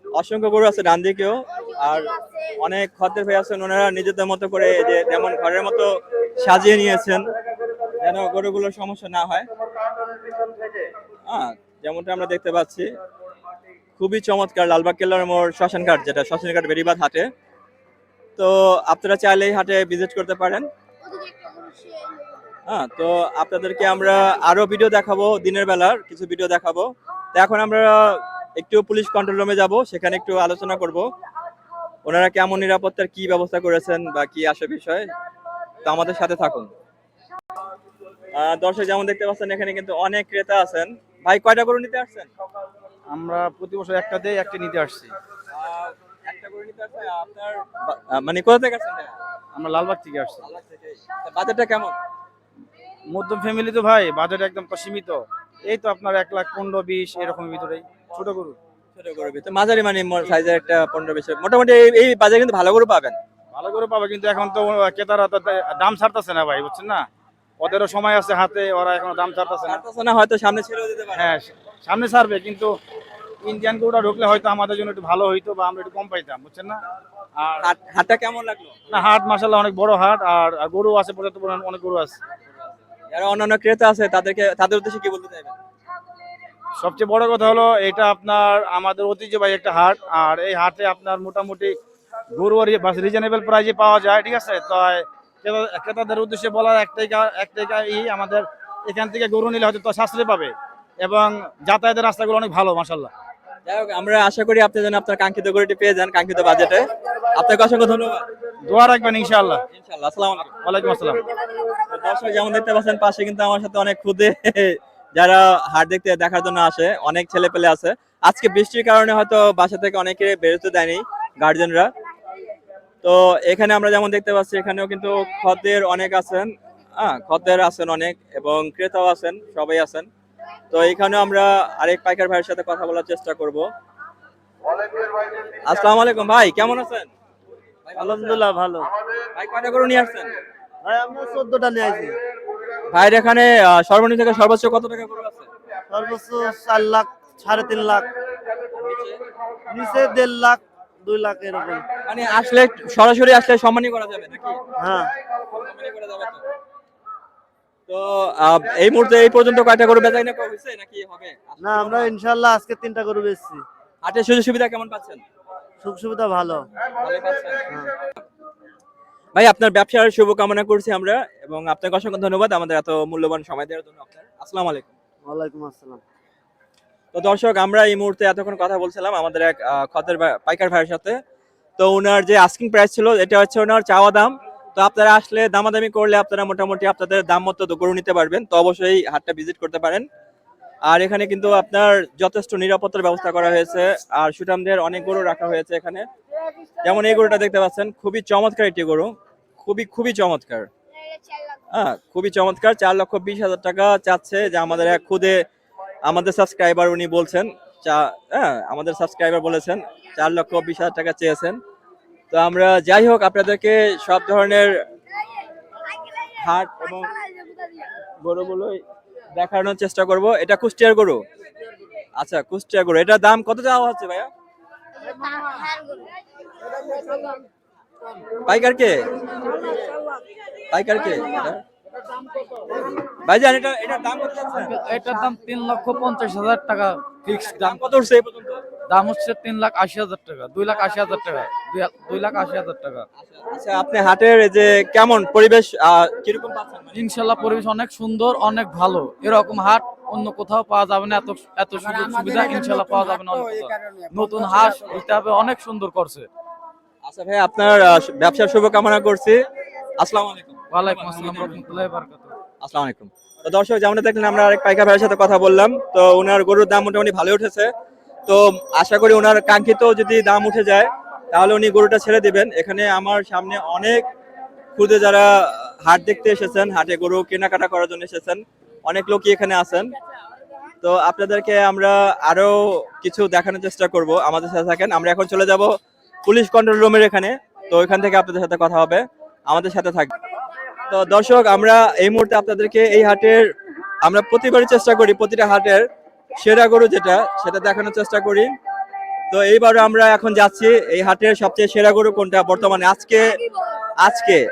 S2: অসংখ্য গরু আছে ডান দিকেও। আর অনেক খদ্দের ভাই আছেন, ওনারা নিজেদের মতো করে যে যেমন ঘরের মতো সাজিয়ে নিয়েছেন, যেন গরুগুলোর সমস্যা না হয়। হ্যাঁ, যেমনটা আমরা দেখতে পাচ্ছি, খুবই চমৎকার লালবাগ কেল্লার মোড় শ্মশানঘাট, যেটা শ্মশানঘাট বেরিবাদ হাটে। তো আপনারা চাইলে এই হাটে ভিজিট করতে পারেন। হ্যাঁ, তো আপনাদেরকে আমরা আরো ভিডিও দেখাবো, দিনের বেলার কিছু ভিডিও দেখাবো। তো এখন আমরা একটু পুলিশ কন্ট্রোল রুমে যাব, সেখানে একটু আলোচনা করব ওনারা কেমন নিরাপত্তার কি ব্যবস্থা করেছেন বা কি আসে বিষয়। তো আমাদের সাথে থাকুন। দর্শক, যেমন দেখতে পাচ্ছেন এখানে কিন্তু অনেক ক্রেতা আছেন। ভাই কয়টা গরু নিতে আসছেন?
S1: আমরা প্রতি বছর একটা দেই, একটা নিতে আসছি।
S2: একটা গরু নিতে আসছেন আপনার, মানে কোথা থেকে আসছেন?
S1: আমরা লালবাগ থেকে আসছি।
S2: বাজেটটা কেমন?
S1: মধ্যম ফ্যামিলি তো ভাই, বাজেট একদম সীমিত। এই তো আপনার 1,15,20 এরকমের ভিতরেই, ছোট গরু।
S2: ছোট গরু ভিতরে মাঝারি মানে সাইজের একটা 15-20, মোটামুটি এই বাজারে কিন্তু ভালো গরু পাবেন।
S1: ভালো করে পাবে, কিন্তু এখন তো ক্রেতারা তো দাম ছাড়তেছে না ভাই, বুঝছেন না? ওদেরও সময় আছে হাতে, ওরা এখনো দাম ছাড়তেছে না।
S2: না, হয়তো সামনে ছেড়েও দিতে পারে।
S1: হ্যাঁ, সামনে ছাড়বে, কিন্তু
S8: ইন্ডিয়ান গরুটা ঢুকলে হয়তো আমাদের জন্য একটু ভালো হইতো বা আমরা একটু কম পাইতাম, বুঝছেন না? আর
S2: হাটটা কেমন লাগলো?
S8: না, হাট মাশাআল্লাহ অনেক বড় হাট, আর গরু আছে, পর্যাপ্ত পরিমাণ অনেক গরু আছে।
S2: যারা অন্যান্য ক্রেতা আছে তাদের উদ্দেশ্যে কি বলতে চাইবেন?
S8: সবচেয়ে বড় কথা হলো এটা আপনার আমাদের ঐতিহ্যবাহী একটা হাট, আর এই হাটে আপনার মোটামুটি গরু রিজনেবল প্রাইসে পাওয়া যায়, ঠিক আছে? তো ক্রেতাদের উদ্দেশ্যে বলার একটাই আমাদের এখান থেকে গরু নিলে হয়তো তো সাশ্রয় পাবে, এবং যাতায়াতের রাস্তাগুলো অনেক ভালো মাশাআল্লাহ।
S2: যাই হোক, আমরা আশা করি আপনি যেন আপনার কাঙ্ক্ষিত গরুটি পেয়ে যান কাঙ্ক্ষিত বাজেটে। আপনাকে অসংখ্য ধন্যবাদ।
S8: দোয়া রাখবেন ইনশাআল্লাহ।
S2: ইনশাআল্লাহ। আসসালামু আলাইকুম।
S8: ওয়ালাইকুম আসসালাম।
S2: তো দর্শক, যেমন দেখতে পাচ্ছেন পাশে কিন্তু আমার সাথে অনেক খুদে যারা হাট দেখার জন্য আসে, অনেক ছেলে পেলে আছে। আজকে বৃষ্টির কারণে হয়তো বাসা থেকে অনেকে বেরোতে দেয়নি গার্জেনরা। তো এখানে আমরা যেমন দেখতে পাচ্ছি এখানেও কিন্তু খদ্দের অনেক আছেন, খদ্দের আছেন অনেক, এবং ক্রেতাও আছেন, সবাই আছেন। তো এখানেও আমরা আরেক পাইকার ভাইয়ের সাথে কথা বলার চেষ্টা করব। আসসালামু আলাইকুম ভাই, কেমন আছেন?
S9: আলহামদুলিল্লাহ ভালো।
S2: ভাই কয়টা গরু নিয়ে আসছেন?
S9: ভাই আমরা 14টা নিয়ে আসি।
S2: ভাইয়ের এখানে সর্বনিম্ন থেকে সর্বোচ্চ কত টাকা গরু আছে?
S9: সর্বোচ্চ 4 লাখ, 3.5 লাখ, নিচে 1.5 লাখ, 2 লাখ এরকম।
S2: মানে আসলে সরাসরি আসলে সম্মানই করা যাবে নাকি?
S9: হ্যাঁ,
S2: সম্মানই করা যাবে তো। তো এই মুহূর্তে এই পর্যন্ত কয়টা গরু বেচা কিনা হয়েছে নাকি হবে?
S9: না আমরা ইনশাআল্লাহ আজকে 3টা গরু বেচছি।
S2: হাটের সুযোগ সুবিধা কেমন পাচ্ছেন?
S9: সুখ সুবিধা ভালো।
S2: ভালোই পাচ্ছেন। ভাই, আপনার ব্যবসার শুভকামনা করছি আমরা, এবং আপনাকে অসংখ্য ধন্যবাদ আমাদের এত মূল্যবান সময় দেওয়ার জন্য। আপনার আসসালামু আলাইকুম।
S9: ওয়ালাইকুম আসসালাম।
S2: তো দর্শক, আমরা এই মুহূর্তে এতক্ষণ কথা বলছিলাম আমাদের এক খদ্দের পাইকার ভাইয়ের সাথে। তো ওনার যে আস্কিং প্রাইস ছিল এটা হচ্ছে ওনার চাওয়া দাম। তো আপনারা আসলে দামাদামি করলে আপনারা মোটামুটি আপনাদের দাম মতো গরু নিতে পারবেন। তো অবশ্যই হাটটা ভিজিট করতে পারেন। আর এখানে কিন্তু আপনার যথেষ্ট নিরাপত্তার ব্যবস্থা করা হয়েছে, আর সুঠামদের অনেক গরু রাখা হয়েছে এখানে। যেমন এই গরুটা দেখতে পাচ্ছেন, খুবই চমৎকার একটি গরু, খুবই চমৎকার। খুবই চমৎকার। 4,20,000 টাকা চাচ্ছে, যে আমাদের এক খুদে আমাদের সাবস্ক্রাইবার উনি বলছেন। আমাদের সাবস্ক্রাইবার বলেছেন 4,20,000 টাকা চেয়েছেন। তো আমরা যাই হোক আপনাদেরকে সব ধরনের হাট এবং গরুগুলোই দেখানোর চেষ্টা করব। এটা কুষ্টিয়ার গরু। আচ্ছা, কুষ্টিয়ার গরু। এটার দাম কত চাওয়া হচ্ছে ভাইয়া? পাইকার কে? ভাইজান, এটার দাম কত যাচ্ছে?
S3: এটার দাম 3,50,000 টাকা ফিক্স দাম।
S2: দাম কত উঠছে এই পর্যন্ত?
S3: দাম হচ্ছে 3,80,000 টাকা, 2,80,000 টাকা, 2,80,000 টাকা।
S2: আচ্ছা, আপনি হাটের এই যে কেমন পরিবেশ কিরকম পাচ্ছেন?
S3: ইনশাল্লাহ পরিবেশ অনেক সুন্দর, অনেক ভালো। এরকম হাট অন্য কোথাও পাওয়া যাবে না, এত সুযোগ সুবিধা ইনশাল্লাহ পাওয়া যাবে না অন্য কোথাও। নতুন হাট হিসাবে অনেক সুন্দর করছে।
S2: আচ্ছা ভাই, আপনার ব্যবসার শুভকামনা করছি। আসসালামু আলাইকুম।
S3: ওয়ালাইকুম আসসালাম রাহমাতুল্লাহি ওয়া বারাকাতুহু।
S2: আসসালামু আলাইকুম। তো দর্শক, যেমন দেখলেন আমরা আরেক পাইকার ভাইয়ের সাথে কথা বললাম। তো ওনার গরুর দাম মোটামুটি ভালো উঠেছে। তো আশা করি ওনার কাঙ্ক্ষিত যদি দাম উঠে যায় তাহলে উনি গরুটা ছেড়ে দিবেন। এখানে আমার সামনে অনেক খুদে যারা হাট দেখতে এসেছেন, হাটে গরু কেনাকাটা করার জন্য এসেছেন, অনেক লোকই এখানে আছেন। তো আপনাদেরকে আমরা আরো কিছু দেখানোর চেষ্টা করব, আমাদের সাথে থাকেন। আমরা এখন চলে যাব পুলিশ কন্ট্রোল রুমের এখানে। তো ওইখান থেকে আপনাদের সাথে কথা হবে, আমাদের সাথে থাকবে। তো দর্শক, আমরা এই মুহূর্তে আপনাদেরকে এই হাটের, আমরা প্রতিবারই চেষ্টা করি প্রতিটা হাটের সেরা গরু যেটা সেটা দেখানোর চেষ্টা করি। তো এইবারও আমরা এখন যাচ্ছি এই হাটের সবচেয়ে সেরা গরু কোনটা বর্তমানে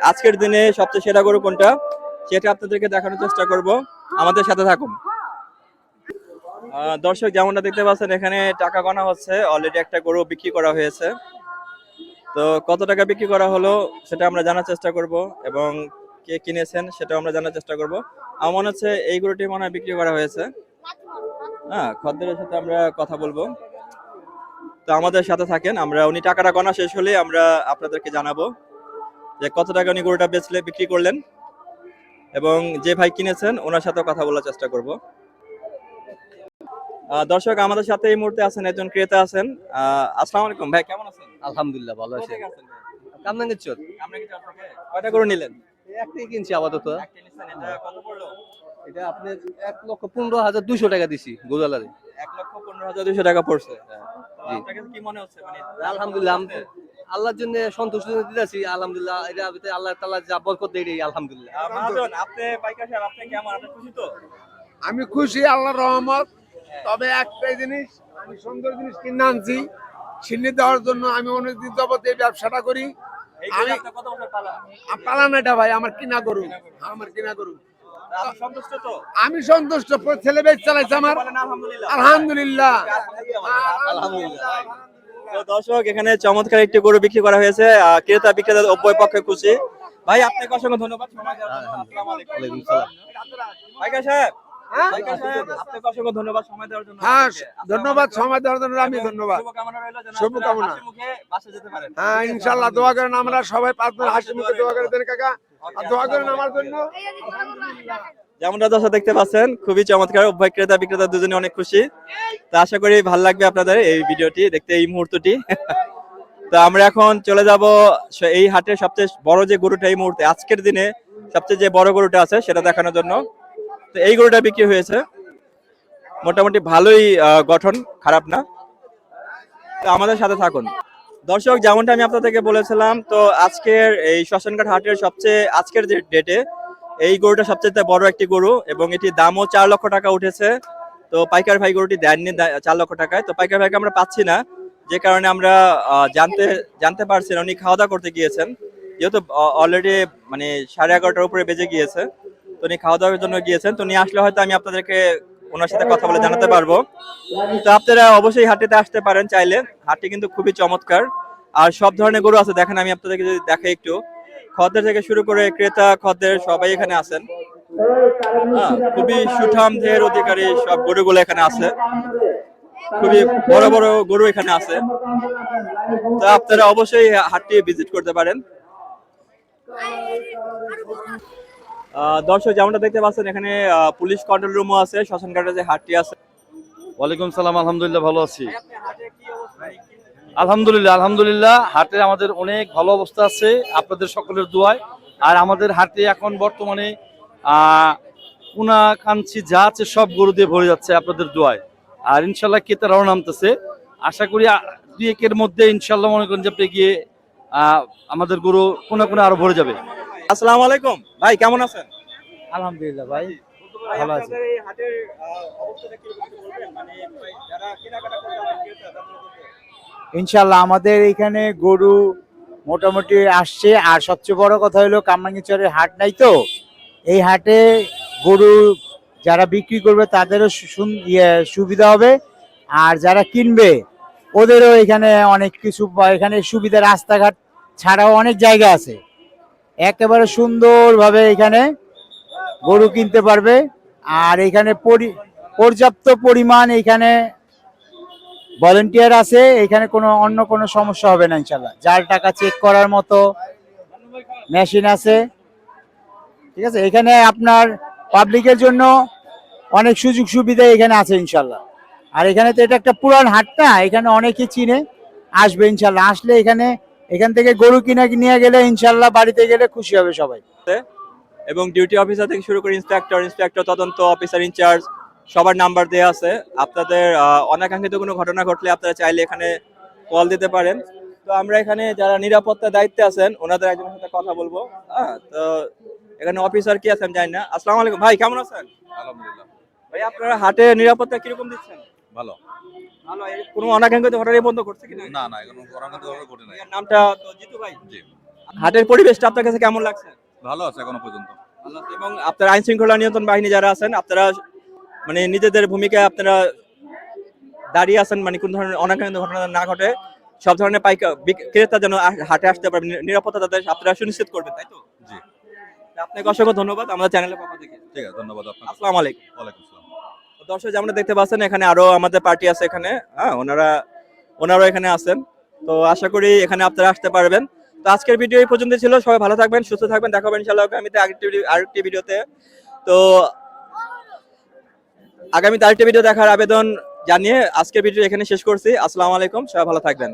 S2: আজকের দিনে সবচেয়ে সেরা গরু কোনটা সেটা আপনাদেরকে দেখানোর চেষ্টা করব, আমাদের সাথে থাকুন। দর্শক, যেমনটা দেখতে পাচ্ছেন এখানে টাকা গণা হচ্ছে। অলরেডি একটা গরু বিক্রি করা হয়েছে। তো কত টাকা বিক্রি করা হলো সেটা আমরা জানার চেষ্টা করব, এবং কে কিনেছেন সেটাও আমরা জানার চেষ্টা করব। আমার মনে হচ্ছে এই গরুটি মনে হয় বিক্রি করা হয়েছে। খদ্দেরের সাথে আমরা কথা বলবো। তো আমাদের সাথে থাকেন, উনি টাকাটা গণা শেষ হলে আমরা আপনাদেরকে জানাবো যে কত টাকা উনি গরুটা বিক্রি করলেন, এবং যে ভাই কিনেছেন ওনার সাথেও কথা বলার চেষ্টা করব। দর্শক, আমাদের সাথে এই মুহূর্তে আছেন একজন ক্রেতা আছেন। আসসালামু আলাইকুম ভাই, কেমন আছেন?
S9: আলহামদুলিল্লাহ ভালো আছি। কামনাঙ্গিচর
S2: কয়টা গরু নিলেন?
S9: একটাই কিনছি আপাতত।
S2: একটা নিছেন, এটা কত পড়লো?
S9: এটা আপনি 1,15,200 টাকা দিছি গোজালারে।
S2: 1,15,200 টাকা পড়ছে। আপনার কাছে কি মনে হচ্ছে? মানে
S9: আলহামদুলিল্লাহ আল্লাহর জন্য সন্তুষ্ট দিতেছি। আলহামদুলিল্লাহ, এটা আল্লাহ তাআলা যা বরকত দেয় আলহামদুলিল্লাহ।
S2: মহাজন, আপনি পাইকার সাহেব, আপনি কেমন? আপনি খুশি তো?
S1: আমি খুশি, আল্লাহর রহমত। তবে একটাই জিনিস, আমি সুন্দর জিনিস কিনে আনছি ছিন্নি দেওয়ার জন্য। আমি অনেকদিন যাবত এই ব্যবসাটা করি।
S2: এই
S1: আমি
S2: গরুটা কত বছর পালা?
S1: পালান এটা ভাই, আমার কিনা গরু, আমার কিনা গরু।
S2: আপনি সন্তুষ্ট তো?
S1: আমি সন্তুষ্ট, ছেলে বেশ চালাইছে আমার,
S2: বলেন আলহামদুলিল্লাহ।
S1: আলহামদুলিল্লাহ।
S2: আলহামদুলিল্লাহ। তো দর্শক, এখানে চমৎকার একটি গরু বিক্রি করা হয়েছে। ক্রেতা বিক্রেতা উভয় পক্ষে খুশি। ভাই আপনাকে অসংখ্য ধন্যবাদ সময় দেওয়ার জন্য। আসসালামু আলাইকুম।
S9: ওয়ালাইকুম সালাম।
S2: ভাইকা সাহেব, ভাইকা সাহেব, আপনাকে অসংখ্য ধন্যবাদ সময় দেওয়ার জন্য।
S1: হ্যাঁ,
S2: আপনাকে।
S1: ধন্যবাদ সময় দেওয়ার জন্য। আমি ধন্যবাদ।
S2: শুভকামনা রইলো যেন
S1: শুভকামনা।
S2: আপনারা হাসি মুখে বাসে যেতে পারেন।
S1: হ্যাঁ, ইনশাআল্লাহ দোয়া করেন, আমরা সবাই পাঁচজন হাসি মুখে দোয়া করে দেন কাকা, আর দোয়া করেন আমার জন্য।
S2: যেমনটা দর্শক দেখতে পাচ্ছেন, খুবই চমৎকার। উভয় ক্রেতা বিক্রেতা দুজনে অনেক খুশি। তো আশা করি ভালো লাগবে আপনাদের এই ভিডিওটি দেখতে, এই মুহূর্তটি। তো আমরা এখন চলে যাব এই হাটের সবচেয়ে বড় যে গরুটা এই মুহূর্তে আজকের দিনে সবচেয়ে যে বড় গরুটা আছে সেটা দেখানোর জন্য। তো এই গরুটা বিক্রি হয়েছে, মোটামুটি ভালোই গঠন, খারাপ না। তো আমাদের সাথে থাকুন দর্শক। যেমনটা আমি আপনাদেরকে বলেছিলাম, তো আজকের এই শ্মশানঘাট হাটের সবচেয়ে আজকের যে ডেটে এই গরুটা সবচেয়ে বড় একটি গরু, এবং এটির দামও 4 লক্ষ টাকা উঠেছে। তো পাইকার ভাই গরুটি দেননি 4 লক্ষ টাকায়। তো পাইকার ভাইকে আমরা পাচ্ছি না, যে কারণে আমরা জানতে পারছি না উনি খাওয়া দাওয়া করতে গিয়েছেন, যেহেতু অলরেডি মানে 11:30টার উপরে বেজে গিয়েছে। তো উনি খাওয়া দাওয়ার জন্য গিয়েছেন। তো উনি আসলে হয়তো আমি আপনাদেরকে ওনার সাথে কথা বলে জানাতে পারবো। তো আপনারা অবশ্যই হাটটিতে আসতে পারেন চাইলে। হাটটি কিন্তু খুবই চমৎকার, আর সব ধরনের গরু আছে। দেখেন আমি আপনাদেরকে যদি দেখাই একটু, খদ্দের থেকে শুরু করে ক্রেতা খদ্দের সবাই এখানে আছেন। খুবই সুঠাম দেহের অধিকারী সব গরুগুলো এখানে আছে, খুবই বড় বড় গরু এখানে আছে। তো আপনারা অবশ্যই হাটটি ভিজিট করতে পারেন। দর্শক যেমনটা দেখতে পাচ্ছেন, এখানে পুলিশ কন্ট্রোল রুমও আছে শ্মশানঘাটের যে হাটটি আছে।
S8: ওয়ালাইকুম সালাম, আলহামদুলিল্লাহ ভালো আছি। আলহামদুলিল্লাহ হাটে আমাদের অনেক ভালো অবস্থা আছে আপনাদের সকলের দোয়ায়। আর আমাদের হাটে এখন বর্তমানে কুনা কাঞ্চি যা আছে সব গরু দিয়ে ভরে যাচ্ছে আপনাদের দোয়ায়। আর ইনশাল্লাহ ক্রেতারাও নামতেছে। আশা করি 2-1 মধ্যে ইনশাল্লাহ মনে করেন যে আপনি গিয়ে আমাদের গরু কোনা কোনা আরো ভরে যাবে।
S2: আসসালামু আলাইকুম ভাই, কেমন আছেন?
S9: আলহামদুলিল্লাহ ভাই, ভালো আছি। ইনশাল্লাহ আমাদের এখানে গরু মোটামুটি আসছে। আর সবচেয়ে বড় কথা হলো কামরাঙ্গীরচরের হাট নাই, তো এই হাটে গরু যারা বিক্রি করবে তাদেরও সুবিধা হবে, আর যারা কিনবে ওদেরও এখানে অনেক কিছু, এখানে সুবিধা, রাস্তাঘাট ছাড়াও অনেক জায়গা আছে। একেবারে সুন্দরভাবে এখানে গরু কিনতে পারবে। আর এখানে পর্যাপ্ত পরিমাণ এখানে ভলেন্টিয়ার আছে। এখানে অন্য কোনো সমস্যা হবে না ইনশাল্লাহ। যার টাকা চেক করার মতো মেশিন আছে, ঠিক আছে। এখানে আপনার পাবলিকের জন্য অনেক সুযোগ সুবিধা এখানে আছে ইনশাল্লাহ। আর এখানে তো এটা একটা পুরান হাট না, এখানে অনেকে চিনে, আসবে ইনশাল্লাহ। আসলে এখান থেকে গরু কিনে নিয়ে গেলে ইনশাল্লাহ বাড়িতে গেলে খুশি হবে সবাই।
S2: এবং ডিউটি অফিসার থেকে শুরু করে ইন্সপেক্টর, তদন্ত অফিসার ইনচার্জ সবার নাম্বার দেওয়া আছে। আপনাদের অনাকাঙ্ক্ষিত কোনো ঘটনা ঘটলে আপনারা চাইলে এখানে কল দিতে পারেন। তো আমরা এখানে যারা নিরাপত্তার দায়িত্বে আছেন ওনাদের একজনের সাথে কথা বলবো। তো এখানে অফিসার কি আছেন জানি না। আসসালামু আলাইকুম ভাই, কেমন আছেন?
S5: আলহামদুলিল্লাহ
S2: ভাই আপনারা হাটে নিরাপত্তা কিরকম দিচ্ছেন?
S5: ভালো।
S2: ভালো। কোনো অনাকাঙ্ক্ষিত ঘটনা বন্ধ করছে কিনা?
S5: না এখনো করানোর ঘটে নাই।
S2: নামটা তো জিতু ভাই।
S5: জি,
S2: হাটের পরিবেশটা আপনার কাছে কেমন লাগছে?
S5: ভালো আছে এখনো পর্যন্ত।
S2: ভালো আছে। এবং আপনার আইন শৃঙ্খলা নিয়ন্ত্রণ বাহিনী যারা আছেন, আপনারা মানে নিজেদের ভূমিকায় আপনারা দাঁড়িয়ে আছেন, মানে কোন ধরনের অনাকাঙ্ক্ষিত ঘটনা না ঘটে, সব ধরনের ক্রেতা যেন হাটে আসতে পারবে, নিরাপত্তা তাদের আপনারা সুনিশ্চিত করবেন, তাই তো?
S5: জি,
S2: আপনাকে অসংখ্য ধন্যবাদ আমাদের চ্যানেলের পক্ষ থেকে।
S5: ঠিক আছে, ধন্যবাদ আপনাকে।
S2: আসসালামু আলাইকুম।
S5: ওয়ালাইকুম আসসালাম।
S2: দর্শক যেমন দেখতে পাচ্ছেন, এখানে আরো আমাদের পার্টি আছে এখানে। ওনারাও এখানে আছেন। তো আশা করি এখানে আপনারা আসতে পারবেন। তো আজকের ভিডিও এই পর্যন্ত ছিল। সবাই ভালো থাকবেন, সুস্থ থাকবেন। দেখা হবে ইনশাআল্লাহ আগামীতে আরেকটি ভিডিওতে। তো আগামীতে আরেকটি ভিডিও দেখার আবেদন জানিয়ে আজকের ভিডিও এখানে শেষ করছি। আসসালামু আলাইকুম, সবাই ভালো থাকবেন।